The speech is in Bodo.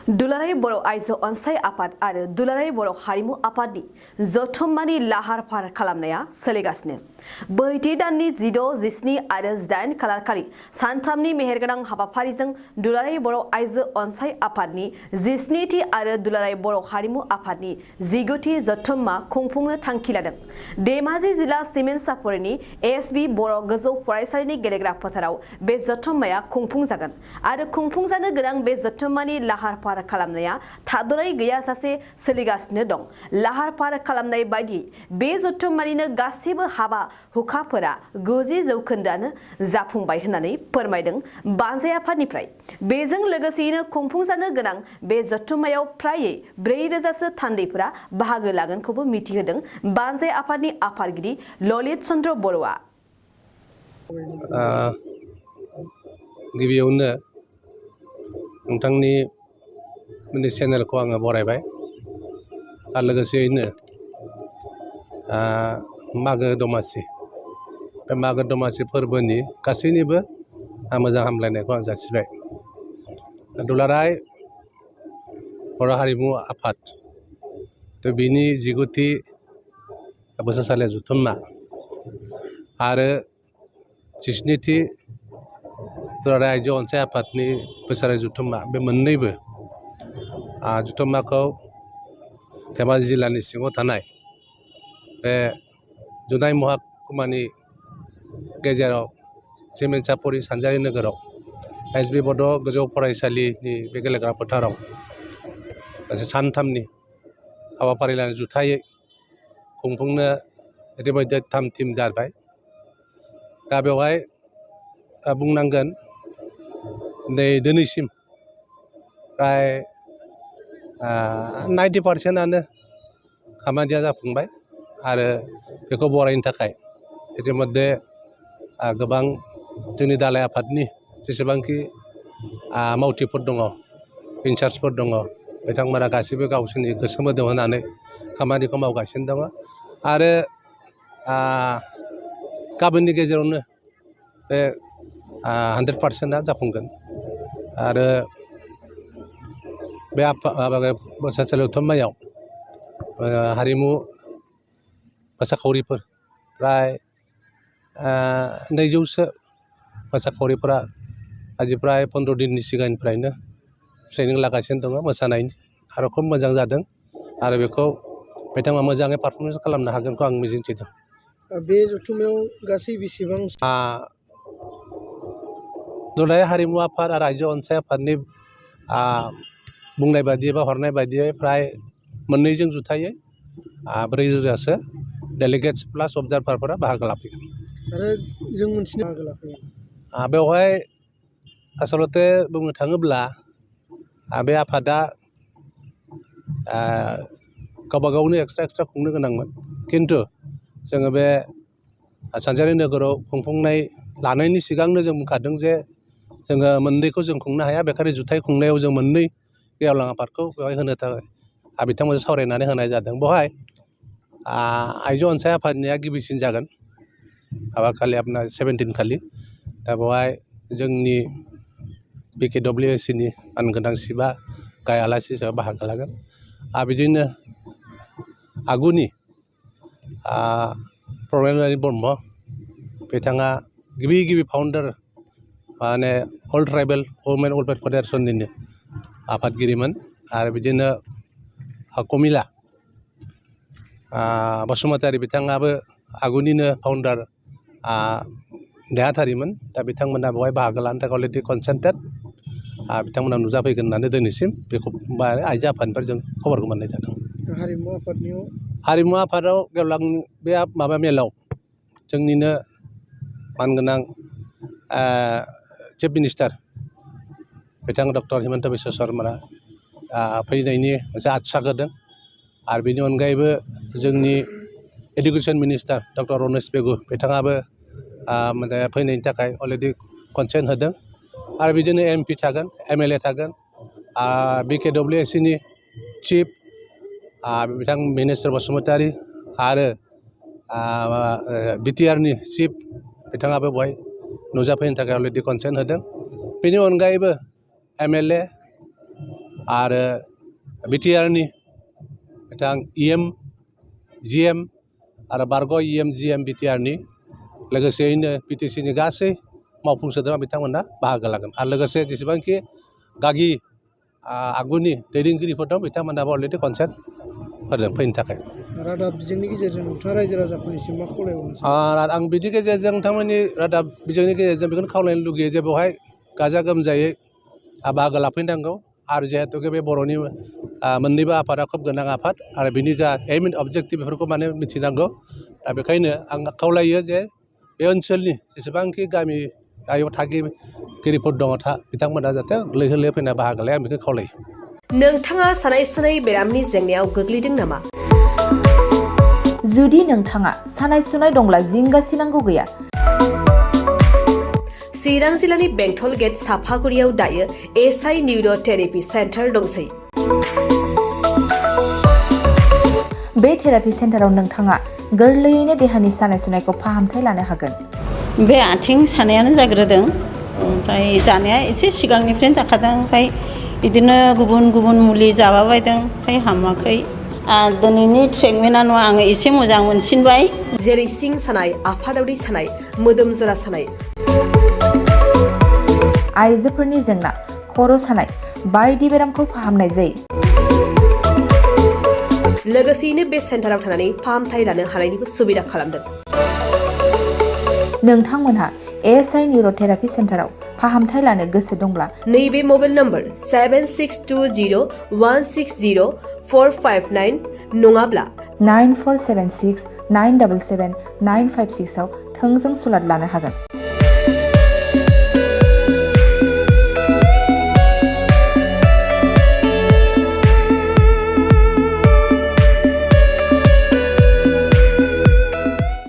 दुलाराय बर' आइजो अनसाय आफाद आरो दुलाराय बर' हारिमु आफादनि जथुम्मानि लाहार फाहार खालामनाया सोलिगासिनो। बोहैथि दाननि 16, 17 आरो 18 खालार खालि सानथामनि मेहेरगोनां हाबाफारिजों दुलाराय बर' आइजो अनसाय आफादनि 17थि आरो दुलाराय बर' हारिमु आफादनि 19थि जथुम्मा खुंफुंनो थांखि लादों। धेमाजि जिल्ला सिमेन्ट सापरिनि एसबि बर' गोजौ फरायसालिनि गेलेग्रा फोथाराव बे जथुम्माया खुंफुंजागोन आरो खुंफुंजानो गोनां बे जथुम्मानि लाहार फाहार खालामनाया थाद'नाय गैयाजासे सोलिगासिनो दं। लाहार फाहार खालामनाय बायदि बे जथुम्मानिनो गासैबो हाबा हुखाफोरा 90% जाफुंबाय होननानै फोरमायदों बानजाय आफादनिफ्राय। बेजों लोगोसेयैनो खुंफुंजानो गोनां बे जथुम्मायाव फ्रायै 4000सो थान्दैफोरा बाहागो लागोनखौबो मिथिहोदों बानजाय आफादनि आफादगिरि ललित चन्द्र बर'आ। गिबियावनो नोंथांनि चेनेलखौ आङो बरायबाय आरो लोगोसेयैनो मागो दमासि बे मागो दमासि फोरबोनि गासैनिबो मोजां हामलायनायखौ आं जासिबाय। दुलाराय बर' हारिमु आफाद बिनि 19थि बोसोरसालि जथुम्मा आरो 17थि दुलाराय आइजो अनसाय आफादनि बोसोरारि जथुम्मा बे मोननैबो जथुम्माखौ धेमाजि जिल्लानि सिङाव थानाय बे जुनाय महकुमानि गेजेराव सिमेन्ट सापरि सानजारि नोगोराव एसबि बड' गोजौ फरायसालिनि बे गेलेग्रा फोथाराव सानथामनि हाबाफारि लानानै जुथायै खुंफुंनो इतिमध्य 3 टिम जाबाय। दा बेवहाय बुंनांगोन दिनैसिम प्राय 90%आनो खामानिया जाफुंबाय आरो बेखौ बरायनो थाखाय इतिमध्य गोबां जोंनि दालाइ आफादनि जेसेबांखि मावथिफोर दङ, इनचार्जफोर दङ, बिथांमोना गासैबो गावसोरनि गोसो मोदोम होनानै खामानिखौ मावगासिनो दङ आरो गाबोननि गेजेरावनो बे 100%आ जाफुंगोन आरो बे बोसोरसालि जथुम्मायाव हारिमु मोसाखावरिफोर प्राय 200सो मोसाखावरिफोरा प्राय 15 दिननि सिगांनिफ्रायनो ट्रेनिं लागासिनो दङ मोसानायनि आरो खोब मोजां जादों आरो बेखौ बिथांमोना मोजाङै पारफरमेन्स खालामनो हागोनखौ आं मिजिंथिदों। बे जथुम्मायाव गासै बेसेबां दुलाराय हारिमु आफाद आरो आइजो अनसाय आफादनि बुंनाय बायदियै बा हरनाय बायदियै प्राय मोननैजों जुथायै 4000सो डेलिगेट्स प्लास अबजार्भारफोरा बाहागो लाफैगोन आरो जों मोनथिनो बाहागो लाफैगोन। बेवहाय आसलते बुंनो थाङोब्ला बे आफादा गावबा गावनो एक्सट्रा खुंनो गोनांमोन, खिन्थु जोङो बे सानजारि नोगोराव खुंफुंनाय लानायनि सिगांनो जों बुंखादों जे जोङो मोननैखौ जों खुंनो हाया, बेखायनो जुथाइ खुंनायाव जों मोननै गेवलां आफादखौ बेवहाय होनो थाखाय बिथांमोनजों सावरायनानै होनाय जादों। बेवहाय आइजो अनसाय आफादनिया गिबिसिन जागोन खालि आपना 17 खालि। दा बेवहाय जोंनि BKWACनि मानगोनां सिबा गाय आलासि हिसाबै बाहागो लागोन आरो बिदिनो आगुनि प्रमेलारि ब्रह्म बिथाङा गिबि फाउन्डार माने अल ट्राइबेल वुमेन वेलफेयार फेडारेसननिनो आफादगिरिमोन आरो बिदिनो कमिला बसुमतारी बिथाङाबो आगुनिनो फाउन्डार नेहाथारिमोन। दा बिथांमोना बेवहाय बाहागो लानो थाखाय अलरेडि कनसेन्टेड बिथांमोना नुजाफैगोन होननानै दिनैसिम बेखौ आइजो आफादनिफ्राय जों खबरखौ मोननाय जादों। हारिमु आफादाव गेवलां बे मेलाव जोंनिनो मानगोनां चिफ मिनिस्टार बिथां डक्टर हिमन्त बिश्व शर्माया फैनायनि मोनसे आसा होदों आरो बेनि अनगायैबो जोंनि education minister doctor Ramesh Pegu बिथाङाबो फैनायनि थाखाय अलरेडि कनसेन्ट होदों आरो बिदिनो MP थागोन, MLA थागोन, BKWACनि चिफ बिथां मिनिस्टार बसुमतारी आरो BTRनि चिफ बिथाङाबो बेवहाय नुजाफैनो थाखाय अलरेडि कनसेन्ट होदों। बेनि अनगायैबो MLA आरो बिटिआरनि बिथां EM GM आरो बारग' EM GM बिटिआरनि लोगोसेयैनो बिटिसिनि गासै मावफुं सोद्रोमा बिथांमोना बाहागो लागोन आरो लोगोसे जेसेबांखि गागि आगुनि दैदेनगिरिफोर दं बिथांमोनाबो अलरेडि कनसेन्ट होदों फैनो थाखाय। रादाब बिजोंनि गेजेरजों नोंथाङा रायजो राजाफोरनिसिम मा खावलायबावनो सानो? आं बिनि गेजेरजों नोंथांमोननि रादाब बिजोंनि गेजेरजों बेखौनो खावलायनो लुगैयो जे बेवहाय गाजा गोमजायै बाहागो लाफैनांगौ आरो जिहेतुके बे बर'नि मोननैबो आफादा खोब गोनां आफाद आरो बिनि जा एम एन्ड अबजेक्टिभ बेफोरखौ माने मिथिनांगौ। दा बेखायनो आं खावलायो जे बे ओनसोलनि जेसेबांखि गामियाव थागिरिफोर दङ बिथांमोना जाहाथे लैहोर लैहोर फैना बाहागो लाया आं बेखौ खावलायो। नोंथाङा सानाय सुनाय बेरामनि जेंनायाव गोग्लैदों नामा? जुदि नोंथाङा सानाय सुनाय दंब्ला जिंगासिनांगौ गैया। चिरां जिल्लानि बेंटल गेट साफागुरियाव दायो SI निउर' थेरापि सेन्टार दंसै। बे थेरापि सेन्टाराव नोंथाङा गोरलैयैनो देहानि सानाय सुनायखौ फाहामथाय लानो हागोन। बे आथिं सानायानो जाग्रोदों, ओमफ्राय जानाया एसे सिगांनिफ्रायनो जाखादों, ओमफ्राय बिदिनो गुबुन गुबुन मुलि जाबाबायदों, ओमफ्राय हामाखै। दिनैनि ट्रिटमेन्टआ नङा, आङो एसे मोजां मोनसिनबाय। जेरै सिं सानाय, आफादावरि सानाय, मोदोम जरा सानाय, आइजोफोरनि जेंना, खर' सानाय बायदि बेरामखौ फाहामनाय जायो। लोगोसेयैनो बे सेन्टाराव थानानै फाहामथाय लानो हानायनिबो सुबिदा खालामदों। नोंथांमोनहा SI निउर' थेरापि सेन्टाराव फाहामथाय लानो गोसो दंब्ला नैबे मबाइल नम्बर 7620160459 नङाब्ला 9476977956 आव थोंजों सुलाद लानो हागोन।